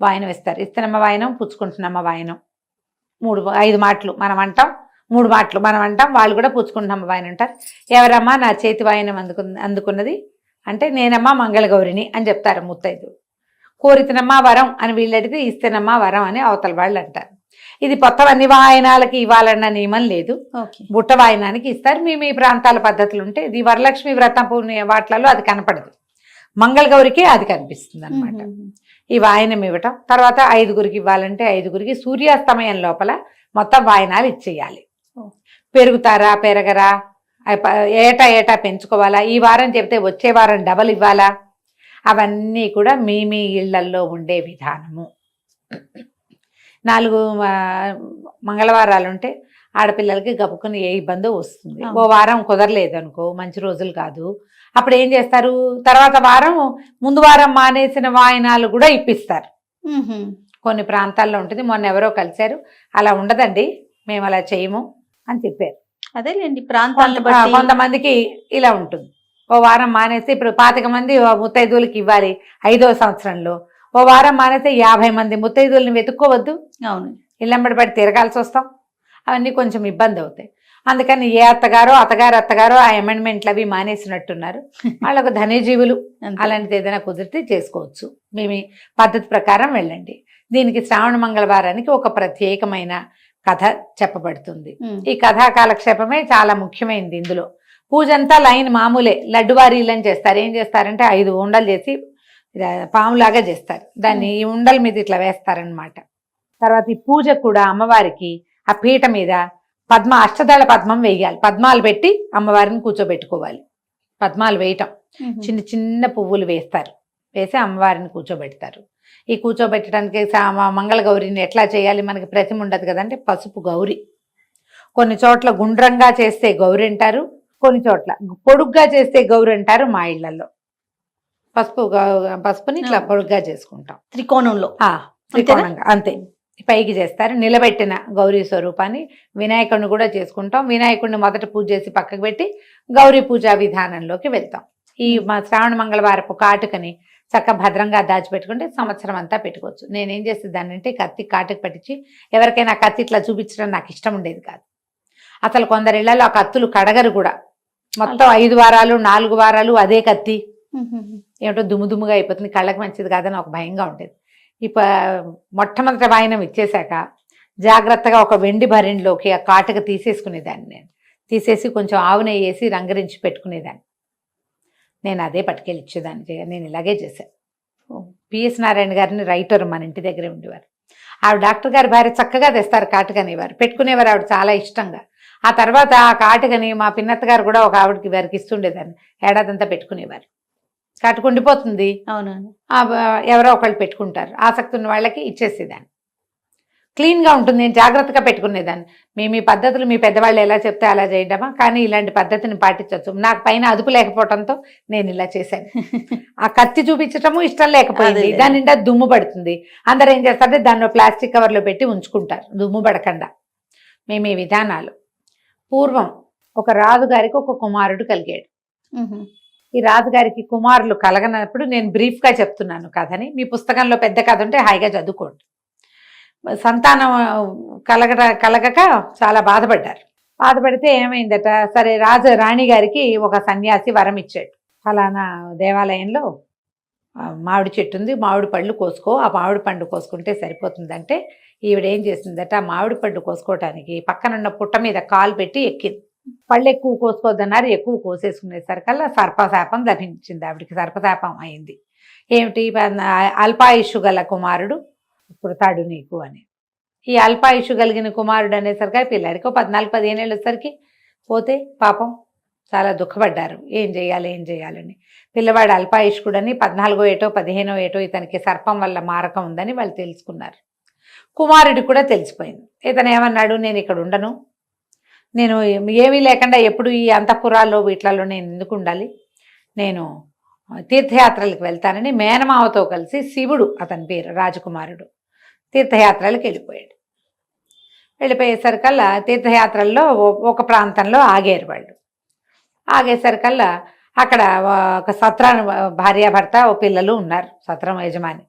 వాయనం ఇస్తారు. ఇస్తనమ్మ వాయనం, పుచ్చుకుంటున్నమ్మ వాయనం, 5 మాటలు మనం అంటాం, 3 మాటలు మనం అంటాం, వాళ్ళు కూడా పుచ్చుకుంటున్నమ్మ వాయనం అంటారు. ఎవరమ్మా నా చేతి వాయనం అందుకున్నది అంటే నేనమ్మా మంగళగౌరిని అని చెప్తారు ముత్తైదు. కోరితనమ్మా వరం అని వీళ్ళు అడిగితే ఇస్తేనమ్మా వరం అని అవతల వాళ్ళు అంటారు. ఇది కొత్తవన్నీ వాయనాలకి ఇవ్వాలన్న నియమం లేదు. బుట్ట వాయనానికి ఇస్తారు. మీ ప్రాంతాల పద్ధతులు ఉంటే ఇది వరలక్ష్మి వ్రతం వాటిలలో అది కనపడదు, మంగళగౌరికి అది కనిపిస్తుంది అనమాట. ఈ వాయనం ఇవ్వటం. తర్వాత 5గురికి ఇవ్వాలంటే 5గురికి సూర్యాస్తమయం లోపల మొత్తం వాయనాలు ఇచ్చేయాలి. పెరుగుతారా పెరగరా, ఏటా పెంచుకోవాలా, ఈ వారం చెప్తే వచ్చే వారం డబల్ ఇవ్వాలా, అవన్నీ కూడా మీ ఇళ్లల్లో ఉండే విధానము. 4 మంగళవారాలు ఉంటే ఆడపిల్లలకి గబుకుని ఏ ఇబ్బందో వస్తుంది. ఓ వారం కుదరలేదు అనుకో, మంచి రోజులు కాదు, అప్పుడు ఏం చేస్తారు, తర్వాత వారం ముందు వారం మానేసిన వాయనాలు కూడా ఇప్పిస్తారు. కొన్ని ప్రాంతాల్లో ఉంటుంది. మొన్న ఎవరో కలిశారు, అలా ఉండదండి మేము అలా చేయము అని చెప్పారు. అదేలేండి, ప్రాంతాలను బట్టి కొంతమందికి ఇలా ఉంటుంది. ఓ వారం మానేసి ఇప్పుడు 25 మంది ముత్తైదువులకి ఇవ్వాలి 5వ సంవత్సరంలో, ఓ వారం మానేస్తే 50 మంది ముత్తైదువుల్ని వెతుక్కోవద్దు, అవును, ఇళ్ళంబడి పడి తిరగాల్సి వస్తాం. అవన్నీ కొంచెం ఇబ్బంది అవుతాయి. అందుకని ఏ అత్తగారో ఆ అమెండ్మెంట్లు అవి మానేసినట్టున్నారు. వాళ్ళకు ధన్యజీవులు. అలాంటిది ఏదైనా కుదిరితే చేసుకోవచ్చు. మీ పద్ధతి ప్రకారం వెళ్ళండి. దీనికి శ్రావణ మంగళవారానికి ఒక ప్రత్యేకమైన కథ చెప్పబడుతుంది. ఈ కథా కాలక్షేపమే చాలా ముఖ్యమైనది. ఇందులో పూజ అంతా లైన్ మామూలే, లడ్డువారీలని చేస్తారు. ఏం చేస్తారంటే 5 ఉండలు చేసి పాములాగా చేస్తారు, దాన్ని ఈ ఉండల మీద ఇట్లా వేస్తారనమాట. తర్వాత ఈ పూజ కూడా అమ్మవారికి ఆ పీట మీద అష్టదళ పద్మం వేయాలి. పద్మాలు పెట్టి అమ్మవారిని కూర్చోబెట్టుకోవాలి. పద్మాలు వేయటం, చిన్న చిన్న పువ్వులు వేస్తారు, వేసి అమ్మవారిని కూర్చోబెడతారు. ఈ కూర్చోబెట్టడానికి మంగళగౌరిని ఎట్లా చేయాలి, మనకి ప్రతిమ ఉండదు కదంటే పసుపు గౌరి. కొన్ని చోట్ల గుండ్రంగా చేస్తే గౌరి అంటారు, కొన్ని చోట్ల పొడుగ్గా చేస్తే గౌరి అంటారు. మా ఇళ్లలో పసుపుని ఇట్లా పొడుగ్గా చేసుకుంటాం, త్రికోణంలో త్రికోణంగా అంతే పైకి చేస్తారు. నిలబెట్టిన గౌరీ స్వరూపాన్ని వినాయకుడిని కూడా చేసుకుంటాం. వినాయకుడిని మొదట పూజ చేసి పక్కకు పెట్టి గౌరీ పూజా విధానంలోకి వెళ్తాం. ఈ శ్రావణ మంగళవారపు కాటుకని చక్క భద్రంగా దాచిపెట్టుకుంటే సంవత్సరం అంతా పెట్టుకోవచ్చు. నేనేం చేసేదాన్ని అంటే కత్తి కాటుకు పట్టించి ఎవరికైనా కత్తి ఇట్లా చూపించడం నాకు ఇష్టం ఉండేది కాదు. అసలు కొందరి ఇళ్లలో ఆ కత్తులు కడగరు కూడా. మొత్తం 5 వారాలు 4 వారాలు అదే కత్తి ఏమిటో దుమ్ముగా అయిపోతుంది, కళ్ళకి మంచిది కాదని ఒక భయంగా ఉండేది. మొట్టమొదటి వాయనం ఇచ్చేశాక జాగ్రత్తగా ఒక వెండి భరిణిలోకి ఆ కాటుక తీసేసుకునేదాన్ని. నేను తీసేసి కొంచెం ఆవు నెయ్యి వేసి రంగరించి పెట్టుకునేదాన్ని. నేను అదే పట్టుకెళ్ళి ఇచ్చేదాన్ని. నేను ఇలాగే చేశాను. పిఎస్ నారాయణ గారిని రైటర్ మన ఇంటి దగ్గరే ఉండేవారు. ఆవిడ డాక్టర్ గారి భార్య చక్కగా తెస్తారు కాటుకనేవారు, పెట్టుకునేవారు ఆవిడ చాలా ఇష్టంగా. ఆ తర్వాత ఆ కాటుకని మా పిన్నత్త గారు కూడా ఒక ఆవిడకి వారికి ఇస్తుండేదాన్ని. ఏడాదంతా పెట్టుకునేవారు. కాటుకుండిపోతుంది, అవునవును, ఎవరో ఒకళ్ళు పెట్టుకుంటారు. ఆసక్తి ఉన్న వాళ్ళకి ఇచ్చేసేదాన్ని. క్లీన్గా ఉంటుంది. నేను జాగ్రత్తగా పెట్టుకునేదాన్ని. మీ పద్ధతులు మీ పెద్దవాళ్ళు ఎలా చెప్తే అలా చేయడమా, కానీ ఇలాంటి పద్ధతిని పాటించవచ్చు. నాకు పైన అదుపు లేకపోవడంతో నేను ఇలా చేశాను. ఆ కత్తి చూపించటము ఇష్టం లేకపోయింది. దాని నిండా దుమ్ము పడుతుంది. అందరు ఏం చేస్తారంటే దాన్ని ప్లాస్టిక్ కవర్లో పెట్టి ఉంచుకుంటారు దుమ్ము పడకుండా. ఈ విధానాలు. పూర్వం ఒక రాజుగారికి ఒక కుమారుడు కలిగాడు. ఈ రాజుగారికి కుమారులు కలగనప్పుడు నేను బ్రీఫ్గా చెప్తున్నాను కథని. మీ పుస్తకంలో పెద్ద కథ ఉంటే హాయిగా చదువుకోండి. సంతానం కలగక చాలా బాధపడ్డారు. బాధపడితే ఏమైందట, సరే రాణి గారికి ఒక సన్యాసి వరం ఇచ్చాడు. ఫలానా దేవాలయంలో మామిడి చెట్టు ఉంది, మామిడి పళ్ళు కోసుకో, ఆ మామిడి పండు కోసుకుంటే సరిపోతుందంటే ఈవిడ ఏం చేసిందట, ఆ మామిడి పండు కోసుకోవటానికి పక్కనున్న పుట్ట మీద కాలు పెట్టి ఎక్కింది. పళ్ళు ఎక్కువ కోసుకోవద్దన్నారు, ఎక్కువ కోసేసుకునేసరికల్లా సర్పశాపం లభించింది. ఆవిడికి సర్పశాపం అయింది. ఏమిటి, అల్పాయుషు గల కుమారుడు పుడతాడు నీకు అని. ఈ అల్పాయుషు కలిగిన కుమారుడు అనేసరికి పిల్లాడికి 14-15 ఏళ్ళు వచ్చేసరికి పోతే పాపం చాలా దుఃఖపడ్డారు. ఏం చేయాలని. పిల్లవాడు అల్పాయుష్కుడని 14 ఏటో 15 ఏటో ఇతనికి సర్పం వల్ల మారకం ఉందని వాళ్ళు తెలుసుకున్నారు. కుమారుడికి కూడా తెలిసిపోయింది. ఇతను ఏమన్నాడు, నేను ఇక్కడ ఉండను, నేను ఏమీ లేకుండా ఎప్పుడు ఈ అంతఃపురాల్లో వీటిలలో నేను ఎందుకు ఉండాలి, నేను తీర్థయాత్రలకు వెళ్తానని మేనమావతో కలిసి శివుడు, అతని పేరు రాజకుమారుడు, తీర్థయాత్రలకు వెళ్ళిపోయాడు. వెళ్ళిపోయేసరికల్లా తీర్థయాత్రల్లో ఒక ప్రాంతంలో ఆగారు వాళ్ళు. ఆగేసరికల్లా అక్కడ ఒక సత్రం భార్యాభర్త ఓ పిల్లలు ఉన్నారు. సత్రం యజమాని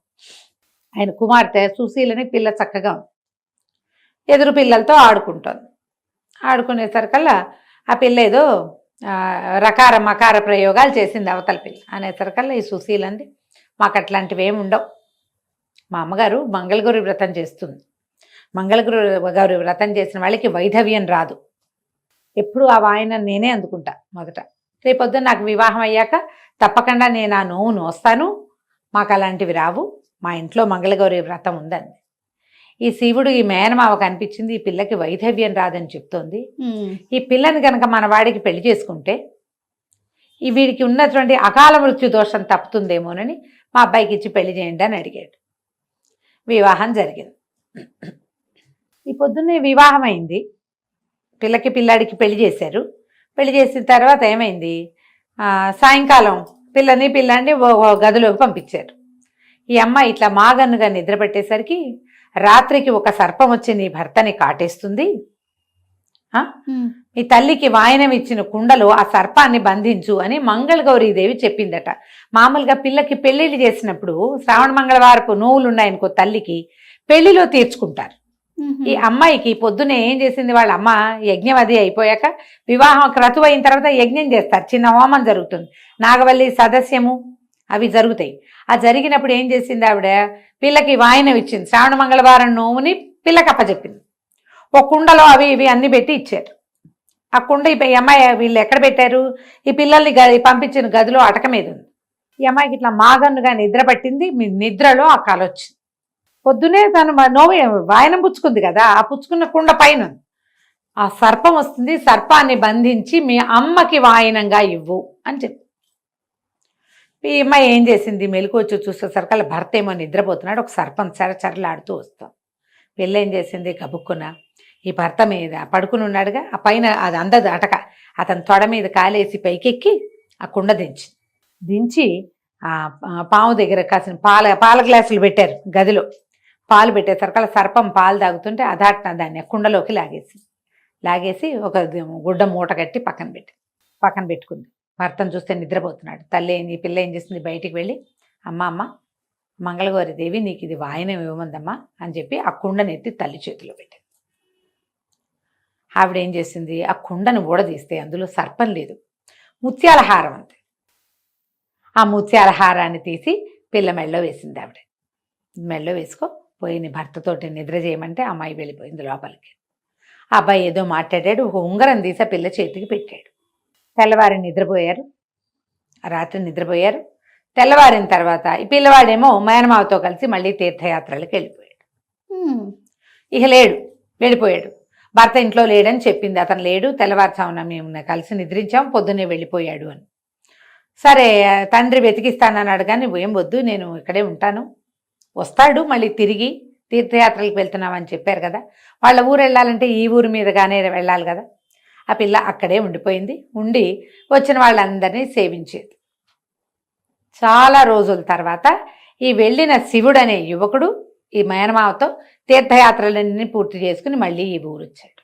ఆయన కుమార్తె సుశీలని పిల్ల చక్కగా ఉంది. ఎదురు పిల్లలతో ఆడుకుంటోంది. ఆడుకునేసరికల్లా ఆ పిల్ల ఏదో రకార మకార ప్రయోగాలు చేసింది అవతల పిల్ల. అనేసరికల్లా ఈ సుశీల అంది, మాకు అట్లాంటివి ఏమి ఉండవు, మా అమ్మగారు మంగళగౌరి వ్రతం చేస్తుంది, మంగళగౌరి వ్రతం చేసిన వాళ్ళకి వైధవ్యం రాదు, ఎప్పుడు ఆ వాయన నేనే అందుకుంటా మొదట, రేపొద్దున నాకు వివాహం అయ్యాక తప్పకుండా నేను ఆ నోవు నోస్తాను, మాకు అలాంటివి రావు, మా ఇంట్లో మంగళగౌరి వ్రతం ఉందండి. ఈ శివుడు ఈ మేనమావ కనిపించింది, ఈ పిల్లకి వైధవ్యం రాదని చెప్తోంది, ఈ పిల్లని కనుక మన వాడికి పెళ్లి చేసుకుంటే ఈ వీడికి ఉన్నటువంటి అకాల మృత్యు దోషం తప్పుతుందేమోనని మా అబ్బాయికి ఇచ్చి పెళ్లి చేయండి అని అడిగాడు. వివాహం జరిగింది. ఈ పొద్దున్నే వివాహం అయింది. పిల్లాడికి పెళ్లి చేశారు. పెళ్లి చేసిన తర్వాత ఏమైంది, సాయంకాలం పిల్లాడిని గదిలోకి పంపించారు. ఈ అమ్మాయి ఇట్లా మాగన్నుగా నిద్రపెట్టేసరికి రాత్రికి ఒక సర్పం వచ్చి నీ భర్తని కాటేస్తుంది, మీ తల్లికి వాయనం ఇచ్చిన కుండలో ఆ సర్పాన్ని బంధించు అని మంగళగౌరీదేవి చెప్పిందట. మామూలుగా పిల్లకి పెళ్లిళ్ళు చేసినప్పుడు శ్రావణ మంగళవారపు నోవులు ఉన్నాయనుకో తల్లికి పెళ్లిలో తీర్చుకుంటారు. ఈ అమ్మాయికి పొద్దునే ఏం చేసింది, వాళ్ళ అమ్మ యజ్ఞం అది అయిపోయాక వివాహం క్రతువు అయిన తర్వాత యజ్ఞం చేస్తారు, చిన్న హోమం జరుగుతుంది, నాగవల్లి సదస్యము అవి జరుగుతాయి. ఆ జరిగినప్పుడు ఏం చేసింది ఆవిడ, పిల్లకి వాయనం ఇచ్చింది, శ్రావణ మంగళవారం నోవుని పిల్లకి అప్పచెప్పింది. ఒక కుండలో అవి ఇవి అన్ని పెట్టి ఇచ్చారు. ఆ కుండ ఈ అమ్మాయి వీళ్ళు ఎక్కడ పెట్టారు, ఈ పిల్లల్ని పంపించిన గదిలో అటక మీద ఉంది. ఈ అమ్మాయికి ఇట్లా మాగన్నుగా నిద్ర పట్టింది. నిద్రలో ఆ కల వచ్చింది. పొద్దునే తను నోవి వాయనం పుచ్చుకుంది కదా, ఆ పుచ్చుకున్న కుండ పైన ఆ సర్పం వస్తుంది, సర్పాన్ని బంధించి మీ అమ్మకి వాయనంగా ఇవ్వు అని చెప్పి. ఈ అమ్మాయి ఏం చేసింది, మెలకు వచ్చి చూసేసరికి వాళ్ళ భర్త ఏమో నిద్రపోతున్నాడు, ఒక సర్పం చరచరలాడుతూ వస్తాం. పిల్ల ఏం చేసింది, కబుక్కున ఈ భర్త మీద పడుకుని ఉన్నాడుగా, ఆ పైన అది అందదు అటక, అతని తొడ మీద కాలేసి పైకెక్కి ఆ కుండ దించి ఆ పాము దగ్గర కాసిన పాల గ్లాసులు పెట్టారు గదిలో. పాలు పెట్టేసరికి సర్పం పాలు తాగుతుంటే అదాట్న దాన్ని కుండలోకి లాగేసి ఒక గుడ్డ మూట కట్టి పక్కన పెట్టుకుంది. భర్తను చూస్తే నిద్రపోతున్నాడు. తల్లి ఈ పిల్ల ఏం చేసింది, బయటికి వెళ్ళి అమ్మ మంగళగౌరి దేవి నీకు ఇది వాయనం ఇవ్వమందమ్మా అని చెప్పి ఆ కుండని ఎత్తి తల్లి చేతిలో పెట్టింది. ఆవిడ ఏం చేసింది, ఆ కుండను ఊడదీస్తే అందులో సర్పం లేదు, ముత్యాల హారం అంతే. ఆ ముత్యాల హారాన్ని తీసి పిల్ల మెళ్ళో వేసింది. ఆవిడ మెళ్ళో వేసుకో పోయి నీ భర్తతోటి నిద్ర చేయమంటే అమ్మాయి వెళ్ళిపోయింది లోపలికి. ఆ అబ్బాయి ఏదో మాట్లాడాడు, ఒక ఉంగరం తీసి పిల్ల చేతికి పెట్టాడు. తెల్లవారి నిద్రపోయారు. రాత్రి నిద్రపోయారు. తెల్లవారిన తర్వాత ఈ పిల్లవాడేమో మేనమావతో కలిసి మళ్ళీ తీర్థయాత్రలకు వెళ్ళిపోయాడు. ఇక వెళ్ళిపోయాడు. భర్త ఇంట్లో లేడని చెప్పింది. అతను లేడు, తెల్లవారుజామున మేము కలిసి నిద్రించాం, పొద్దున్నే వెళ్ళిపోయాడు అని. సరే తండ్రి వెతికిస్తానన్నాడు, కానీ ఏం వద్దు నేను ఇక్కడే ఉంటాను, వస్తాడు మళ్ళీ తిరిగి, తీర్థయాత్రలకు వెళ్తున్నామని చెప్పారు కదా, వాళ్ళ ఊరు వెళ్ళాలంటే ఈ ఊరి మీదగానే వెళ్ళాలి కదా. ఆ పిల్ల అక్కడే ఉండిపోయింది. ఉండి వచ్చిన వాళ్ళందరినీ సేవించేది. చాలా రోజుల తర్వాత ఈ వెళ్ళిన శివుడు అనే యువకుడు ఈ మేనమావతో తీర్థయాత్రలన్నీ పూర్తి చేసుకుని మళ్ళీ ఈ ఊరు వచ్చాడు.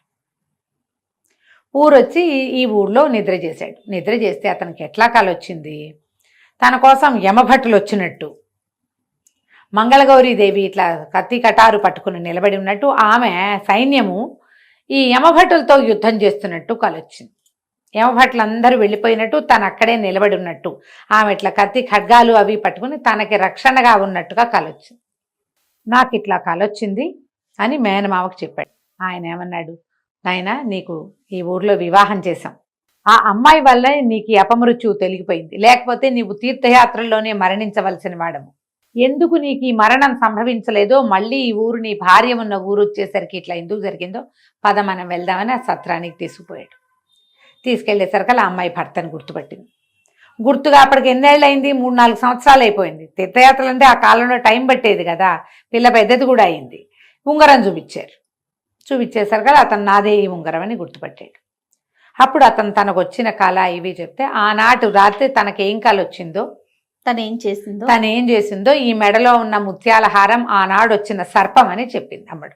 ఊరొచ్చి ఈ ఊళ్ళో నిద్ర చేశాడు. నిద్ర చేస్తే అతనికి ఎట్లా కాలొచ్చింది, తన కోసం యమభట్టులు వచ్చినట్టు, మంగళగౌరీదేవి ఇట్లా కత్తి కటారు పట్టుకుని నిలబడి ఉన్నట్టు, ఆమె సైన్యము ఈ యమభట్టులతో యుద్ధం చేస్తున్నట్టు కలొచ్చింది. యమభట్టులందరూ వెళ్ళిపోయినట్టు, తను అక్కడే నిలబడి ఉన్నట్టు, ఆమె ఇట్లా కత్తి ఖడ్గాలు అవి పట్టుకుని తనకి రక్షణగా ఉన్నట్టుగా కలొచ్చింది. నాకు ఇట్లా కలొచ్చింది అని మేనమావకు చెప్పాడు. ఆయన ఏమన్నాడు, నాయనా నీకు ఈ ఊర్లో వివాహం చేశాం, ఆ అమ్మాయి వల్లే నీకు ఈ అపమృత్యువు తొలగిపోయింది, లేకపోతే నీవు తీర్థయాత్రల్లోనే మరణించవలసిన వాడము. ఎందుకు నీకు ఈ మరణం సంభవించలేదో, మళ్ళీ ఈ ఊరు నీ భార్య ఉన్న ఊరు వచ్చేసరికి ఇట్లా ఎందుకు జరిగిందో పద మనం వెళ్దామని ఆ సత్రానికి తీసుకుపోయాడు. తీసుకెళ్లేసరికి ఆ అమ్మాయి భర్తను గుర్తుపట్టింది. గుర్తుగా అప్పటికి ఎన్నేళ్ళు అయింది, 3-4 సంవత్సరాలు అయిపోయింది. తీర్థయాత్రలు అంటే ఆ కాలంలో టైం పట్టేది కదా, పిల్ల పెద్దది కూడా అయింది. ఉంగరం చూపించేసరికి అతను నాదే ఈ ఉంగరం అని గుర్తుపట్టాడు. అప్పుడు అతను తనకు వచ్చిన కళ ఇవి చెప్తే, ఆనాటి రాత్రి తనకేం కళ వచ్చిందో, తను ఏం చేసిందో ఈ మెడలో ఉన్న ముత్యాల హారం ఆనాడు వచ్చిన సర్పం అని చెప్పింది అమ్మడు.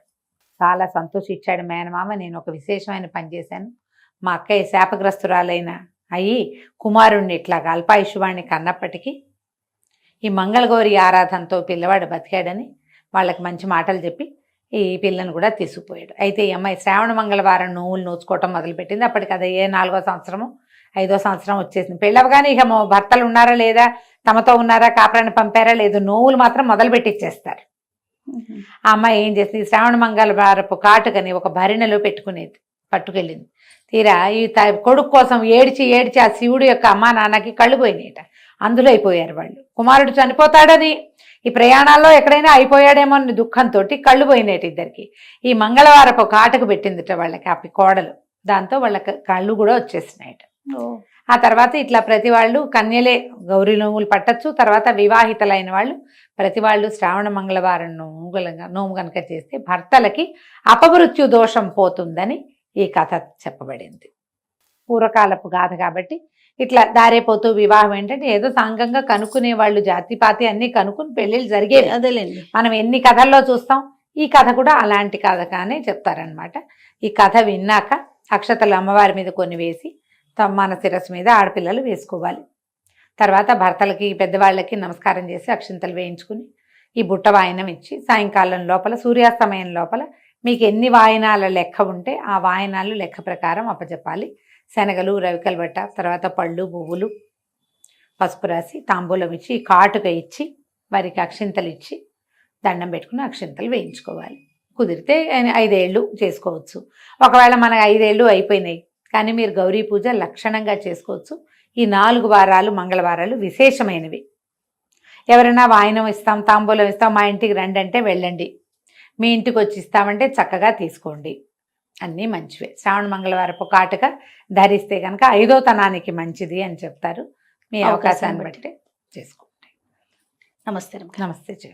చాలా సంతోషించాడు మేనమామ. నేను ఒక విశేషమైన పని చేశాను, మా అక్కయ్య శాపగ్రస్తురాలైన అయ్యి కుమారుణ్ణి ఇట్లాగా అల్పాయుష్వాణ్ణి కన్నప్పటికీ ఈ మంగళగౌరి ఆరాధనతో పిల్లవాడు బతికాడని వాళ్ళకి మంచి మాటలు చెప్పి ఈ పిల్లను కూడా తీసుకుపోయాడు. అయితే ఈ అమ్మాయి శ్రావణ మంగళవారం నోవులు నోచుకోవటం మొదలుపెట్టింది. అప్పటికి అది 4వ సంవత్సరము 5వ సంవత్సరం వచ్చేసింది. పెళ్ళవగానే ఇక భర్తలు ఉన్నారా లేదా, తమతో ఉన్నారా, కాపురాన్ని పంపారా లేదు, నోవులు మాత్రం మొదలుపెట్టిచ్చేస్తారు. ఆ అమ్మాయి ఏం చేసింది, శ్రావణ మంగళవారపు కాటుకని ఒక భరిణెలో పట్టుకెళ్ళింది. తీరా ఈ కొడుకు కోసం ఏడ్చి ఆ శివుడు యొక్క అమ్మా నాన్నకి కళ్ళు పోయినాయట. అందులో అయిపోయారు వాళ్ళు. కుమారుడు చనిపోతాడని, ఈ ప్రయాణాల్లో ఎక్కడైనా అయిపోయాడేమో అని దుఃఖంతో కళ్ళు పోయినాయట ఇద్దరికి. ఈ మంగళవారపు కాటుకు పెట్టిందిట వాళ్ళకి ఆ కోడలు. దాంతో వాళ్ళ కళ్ళు కూడా వచ్చేసినాయట. ఆ తర్వాత ఇట్లా ప్రతి వాళ్ళు కన్యలే గౌరీ నోములు పట్టచ్చు. తర్వాత వివాహితలైన వాళ్ళు ప్రతి వాళ్ళు శ్రావణ మంగళవారం నోము కనుక చేస్తే భర్తలకి అపమృత్యు దోషం పోతుందని ఈ కథ చెప్పబడింది. పూర్వకాలపు గాథ కాబట్టి ఇట్లా దారేపోతూ వివాహం ఏంటంటే ఏదో సాంగంగా కనుక్కునే వాళ్ళు, జాతిపాతి అన్ని కనుక్కుని పెళ్ళిళ్ళు జరిగేవి. అదేలేండి, మనం ఎన్ని కథల్లో చూస్తాం. ఈ కథ కూడా అలాంటి కథ కానీ చెప్తారనమాట. ఈ కథ విన్నాక అక్షతలు అమ్మవారి మీద కొన్ని వేసి మన శిరస్సు మీద ఆడపిల్లలు వేసుకోవాలి. తర్వాత భర్తలకి పెద్దవాళ్ళకి నమస్కారం చేసి అక్షింతలు వేయించుకుని ఈ బుట్ట వాయనం ఇచ్చి సాయంకాలం లోపల సూర్యాస్తమయం లోపల మీకు ఎన్ని వాయనాల లెక్క ఉంటే ఆ వాయనాలు లెక్క ప్రకారం అప్పచెప్పాలి. శనగలు, రవికల బట్ట, తర్వాత పళ్ళు, పువ్వులు, పసుపు రాసి తాంబూలం ఇచ్చి కాటుక ఇచ్చి వారికి అక్షింతలు ఇచ్చి దండం పెట్టుకుని అక్షింతలు వేయించుకోవాలి. కుదిరితే 5 ఏళ్ళు చేసుకోవచ్చు. ఒకవేళ మనకు 5 ఏళ్ళు అయిపోయినాయి కానీ మీరు గౌరీ పూజ లక్షణంగా చేసుకోవచ్చు. ఈ 4 వారాలు మంగళవారాలు విశేషమైనవి. ఎవరైనా వాయనం ఇస్తాం, తాంబూలం ఇస్తాం, మా ఇంటికి రండి అంటే వెళ్ళండి. మీ ఇంటికి వచ్చి ఇస్తామంటే చక్కగా తీసుకోండి. అన్నీ మంచివే. శ్రావణ మంగళవారపు కాటుక ధరిస్తే కనుక 5వ తనానికి మంచిది అని చెప్తారు. మీ అవకాశాన్ని బట్టి చేసుకోండి. నమస్తే. నమస్తే.